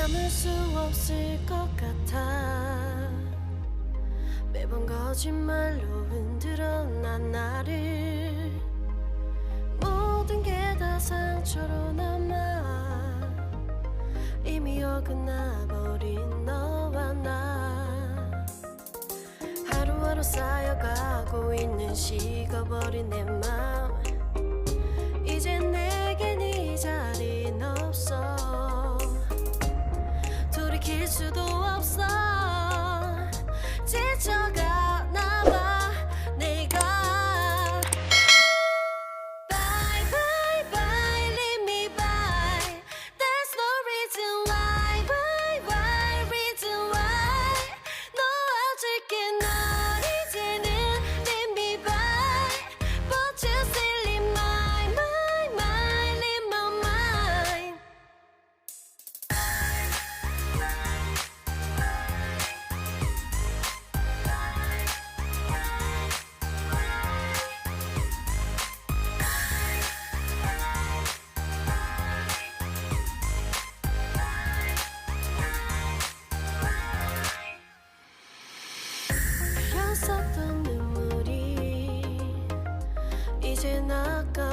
참을 수 없을 것 같아. 매번 거짓말로 흔들어 난 나를. 모든 게 다 상처로 남아 이미 어긋나버린 너와 나. 하루하루 쌓여가고 있는 식어버린 내 맘. 이제 내겐 이 자리는 없어. 돌이킬 수도 없어. 지쳐가나 봐 내가. Bye bye bye leave me by. There's no reason why. Why why reason why. 놓아줄게 널 이제는 leave me by. But you still in my mind in my mind. 흘렸었던 눈물이 이젠 아까